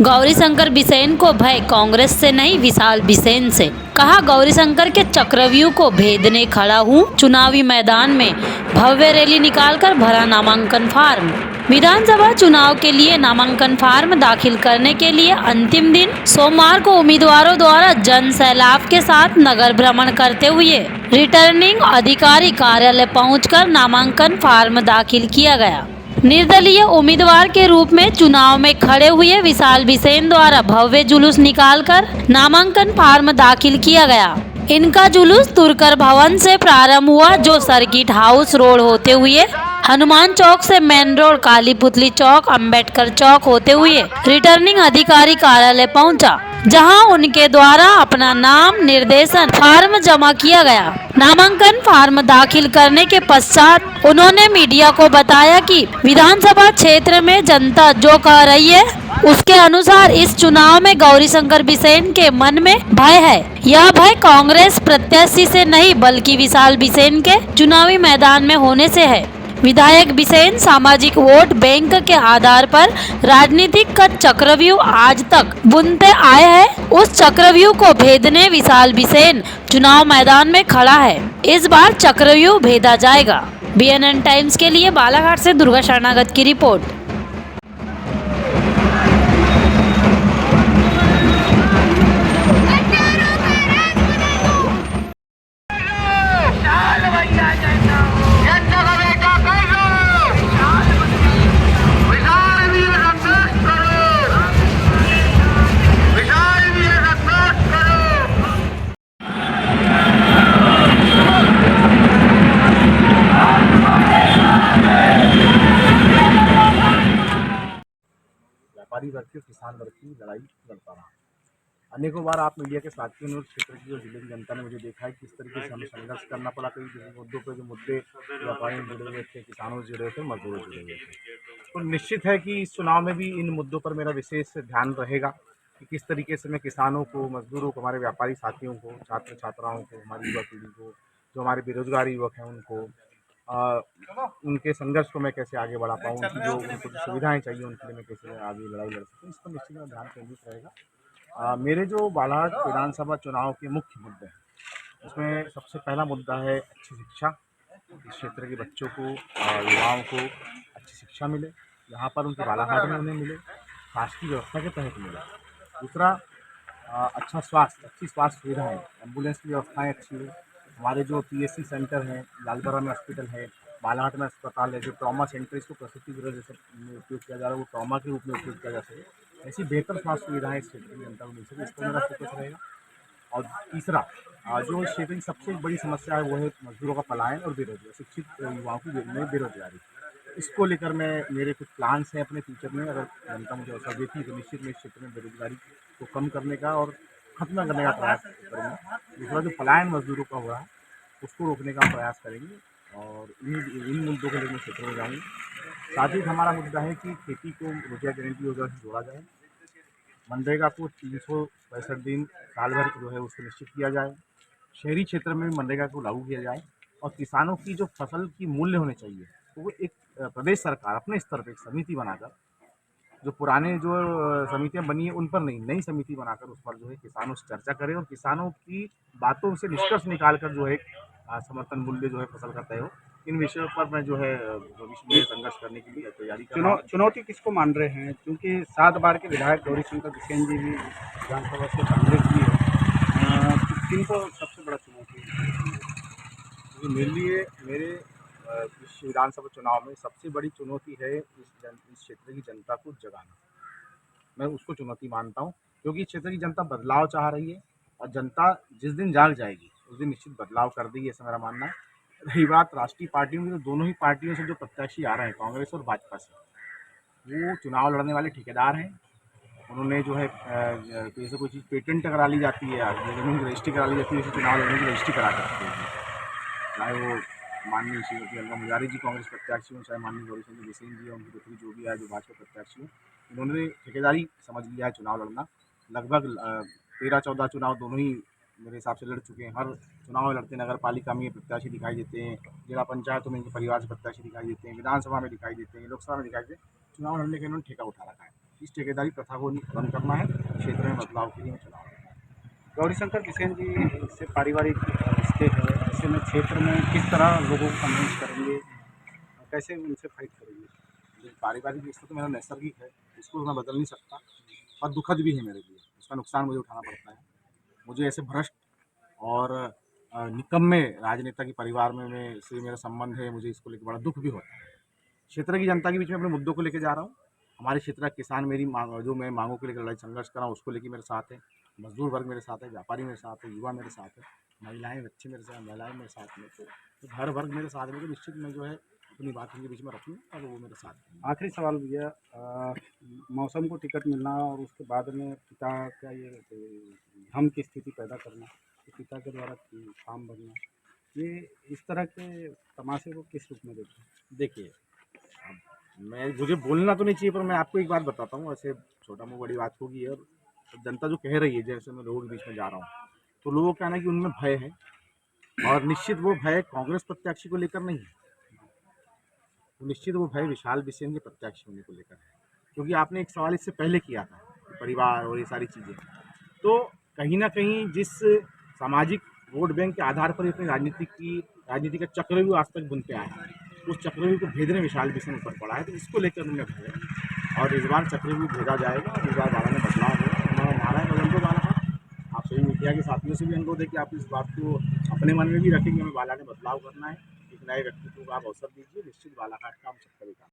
गौरीशंकर बिसेन को भय कांग्रेस से नहीं विशाल बिसेन से। कहा, गौरीशंकर के चक्रव्यूह को भेदने खड़ा हूं चुनावी मैदान में। भव्य रैली निकालकर भरा नामांकन फार्म। विधानसभा चुनाव के लिए नामांकन फार्म दाखिल करने के लिए अंतिम दिन सोमवार को उम्मीदवारों द्वारा जन सैलाब के साथ नगर भ्रमण करते हुए रिटर्निंग अधिकारी कार्यालय पहुंचकर नामांकन फार्म दाखिल किया गया। निर्दलीय उम्मीदवार के रूप में चुनाव में खड़े हुए विशाल बिसेन द्वारा भव्य जुलूस निकालकर नामांकन फार्म दाखिल किया गया। इनका जुलूस तुरकर भवन से प्रारंभ हुआ, जो सर्किट हाउस रोड होते हुए हनुमान चौक से मेन रोड, काली पुतली चौक, अंबेडकर चौक होते हुए रिटर्निंग अधिकारी कार्यालय पहुंचा, जहां उनके द्वारा अपना नाम निर्देशन फार्म जमा किया गया। नामांकन फार्म दाखिल करने के पश्चात उन्होंने मीडिया को बताया कि विधानसभा क्षेत्र में जनता जो कह रही है उसके अनुसार इस चुनाव में गौरीशंकर बिसेन के मन में भय है। यह भय कांग्रेस प्रत्याशी से नहीं बल्कि विशाल बिसेन के चुनावी मैदान में होने से है। विधायक बिसेन सामाजिक वोट बैंक के आधार पर राजनीतिक का चक्रव्यूह आज तक बुनते आए हैं। उस चक्रव्यूह को भेदने विशाल बिसेन चुनाव मैदान में खड़ा है। इस बार चक्रव्यूह भेदा जाएगा। BNN टाइम्स के लिए बालाघाट से दुर्गा शरणागत की रिपोर्ट। व्यापारी वर्ग की किसान वर्ग की लड़ाई लड़ता रहा। अनेकों बार आप मीडिया के साथियों ने उस क्षेत्र की और जिले की जनता ने मुझे देखा है किस तरीके से हमें संघर्ष करना पड़ा। कई मुद्दों पर जो मुद्दे व्यापारी जुड़े हुए थे, किसानों से जुड़े हुए थे, मजदूरों से जुड़े हुए थे। तो निश्चित है कि इस चुनाव में भी इन मुद्दों पर मेरा विशेष ध्यान रहेगा कि किस तरीके से मैं किसानों को, मजदूरों को, हमारे व्यापारी साथियों को, छात्र छात्राओं को, हमारी युवा पीढ़ी को, जो हमारे बेरोजगार युवक हैं उनको उनके संघर्ष को मैं कैसे आगे बढ़ा पाऊँ, उनकी जो उनको जो सुविधाएं चाहिए उनके लिए मैं कैसे आगे लड़ाई लड़ सकूँ, इस पर निश्चित मेरा ध्यान केंद्रित रहेगा। मेरे जो बालाघाट विधानसभा चुनाव के मुख्य मुद्दे हैं उसमें सबसे पहला मुद्दा है अच्छी शिक्षा। इस क्षेत्र के बच्चों को, युवाओं को अच्छी शिक्षा मिले, यहाँ पर उनके बालाघाट में उन्हें मिले, शासकीय व्यवस्था के तहत मिले। दूसरा, अच्छा स्वास्थ्य, अच्छी स्वास्थ्य सुविधाएँ, एम्बुलेंस की व्यवस्थाएँ अच्छी हो। हमारे जो PSC सेंटर हैं, लालबरा में हॉस्पिटल है, बालाघाट में अस्पताल है, जो ट्रॉमा सेंटर, इसको प्रसूति गृह जैसे उपयोग किया जा रहा है, वो ट्रॉमा के रूप में उपयोग किया जा सके, ऐसी बेहतर स्वास्थ्य सुविधाएं इस क्षेत्र की जनता को मिल सके, इस पर मेरा फोकस रहेगा। और तीसरा, जो इस क्षेत्र की सबसे बड़ी समस्या है वो है मजदूरों का पलायन और बेरोजगारी, शिक्षित युवाओं की बेरोजगारी। इसको लेकर मेरे कुछ प्लान्स हैं अपने फ्यूचर में। अगर जनता मुझे अवसर देती है तो निश्चित में इस क्षेत्र में बेरोजगारी को कम करने का और खत्म करने का प्रयास करूँगा। दूसरा, जो पलायन मजदूरों का हो रहा है उसको रोकने का प्रयास करेंगे और इन मुद्दों को लेकर क्षेत्र में जाएंगे। साथ ही हमारा मुद्दा है कि खेती को रोजगार गारंटी योजना से जोड़ा जाए, मनरेगा को 365 दिन साल भर जो है उसको निश्चित किया जाए, शहरी क्षेत्र में भी मनरेगा को लागू किया जाए और किसानों की जो फसल की मूल्य होने चाहिए तो वो एक प्रदेश सरकार अपने स्तर पर एक समिति बनाकर, जो पुराने जो समितियां बनी है उन पर नहीं, नई समिति बनाकर उस पर जो है किसानों से चर्चा करें और किसानों की बातों से निष्कर्ष निकाल कर जो है समर्थन मूल्य जो है फसल का तय हो। इन विषयों पर मैं जो है भविष्य में संघर्ष करने के लिए तैयारी कर रहा हूँ। चुनौती किसको मान रहे हैं, क्योंकि 7 बार के विधायक गौरीशंकर बिसेन जी भी विधानसभा से कांग्रेस भी है, किनको सबसे बड़ा चुनौती है? मेरे लिए इस विधानसभा चुनाव में सबसे बड़ी चुनौती है इस क्षेत्र की जनता को जगाना। मैं उसको चुनौती मानता हूँ क्योंकि इस क्षेत्र की जनता बदलाव चाह रही है और जनता जिस दिन जाग जाएगी उस दिन निश्चित बदलाव कर देगी, ऐसा मेरा मानना है। रही बात राष्ट्रीय पार्टियों की, तो दोनों ही पार्टियों से जो प्रत्याशी आ रहे हैं, कांग्रेस और भाजपा से, वो चुनाव लड़ने वाले ठेकेदार हैं। उन्होंने जो है जैसे कोई चीज़ पेटेंट करा ली जाती है या ज़मीन की रजिस्ट्री करा ली जाती है, उसे चुनाव लड़ने की रजिस्ट्री करा करते हैं। चाहे वो माननीय श्रीमती अन्ना मुजारी जी कांग्रेस प्रत्याशी हों, चाहे माननीय गौरीशंकर बिसेन जी, उनकी पुत्री जो भी है जो भाजपा प्रत्याशी हों, उन्होंने ठेकेदारी समझ लिया है चुनाव लड़ना। लगभग 13-14 चुनाव दोनों ही मेरे हिसाब से लड़ चुके हैं। हर चुनाव में लड़ते, नगर पालिका में प्रत्याशी दिखाई देते हैं, जिला पंचायतों में इनके परिवार से प्रत्याशी दिखाई देते हैं, विधानसभा में दिखाई देते हैं, लोकसभा में दिखाई देते हैं। चुनाव लड़ने के उन्होंने ठेका उठा रखा है। इस ठेकेदारी प्रथा को बंद करना है, क्षेत्र में बदलाव के लिए मैं चला रहा हूँ। गौरीशंकर बिसेन जी से पारिवारिक रिश्ते हैं, ऐसे में क्षेत्र में किस तरह लोगों को कन्विंस करेंगे, कैसे उनसे फाइट करेंगे? जो पारिवारिक रिश्ता तो मेरा नैसर्गिक है, इसको मैं बदल नहीं सकता और दुखद भी है मेरे लिए, उसका नुकसान मुझे उठाना पड़ता है। मुझे ऐसे भ्रष्ट और निकम्मे राजनेता के परिवार में से मेरा संबंध है, मुझे इसको लेकर बड़ा दुख भी होता है। क्षेत्र की जनता के बीच में अपने मुद्दों को लेकर जा रहा हूँ। हमारे क्षेत्र का किसान मेरी मांग, जो मैं मांगों को लेकर लड़ाई संघर्ष कर रहा हूँ, उसको लेकर मेरे साथ है। मजदूर वर्ग मेरे साथ है, व्यापारी मेरे साथ है, युवा मेरे साथ है, महिलाएं बच्चे मेरे साथ, महिलाएं मेरे साथ में, तो हर वर्ग मेरे साथ में, तो निश्चित मैं जो है अपनी बात उनके बीच में रखूँगा और वो मेरे साथ हैं। आखिरी सवाल भैया, मौसम को टिकट मिलना और उसके बाद में पिता का ये हम की स्थिति पैदा करना, तो पिता के द्वारा काम बनना, ये इस तरह के तमाशे को किस रूप में देखते हैं? देखिए, अब मुझे बोलना तो नहीं चाहिए, पर मैं आपको एक बात बताता हूँ, ऐसे छोटा मुँह बड़ी बात होगी। और जनता जो कह रही है, जैसे मैं लोगों के बीच में जा रहा हूँ, तो लोगों का कहना है कि उनमें भय है, और निश्चित वो भय कांग्रेस प्रत्याशी को लेकर नहीं है, तो निश्चित वो भय विशाल बिसेन के प्रत्याशी होने को लेकर है। क्योंकि आपने एक सवाल इससे पहले किया था, परिवार और ये सारी चीज़ें, तो कहीं ना कहीं जिस सामाजिक वोट बैंक के आधार पर अपनी राजनीति का चक्रव्यूह आज तक बुनते आए हैं, उस चक्रव्यूह को भेदने विशाल बिसेन ऊपर पड़ा है, तो इसको लेकर उन्होंने भय है। और इस बार चक्रव्यूह भेदा जाएगा और इस बार बाला में बदलाव होगा। हमारा नारा है बदल दो बालाघाट। आप सभी मीडिया के साथियों से भी अनुरोध है कि आप इस बात को अपने मन में भी रखें कि हमें बाला में बदलाव करना है, एक नए व्यक्तित्व को आप अवसर दीजिए, निश्चित बालाघाट का हम सबका विकास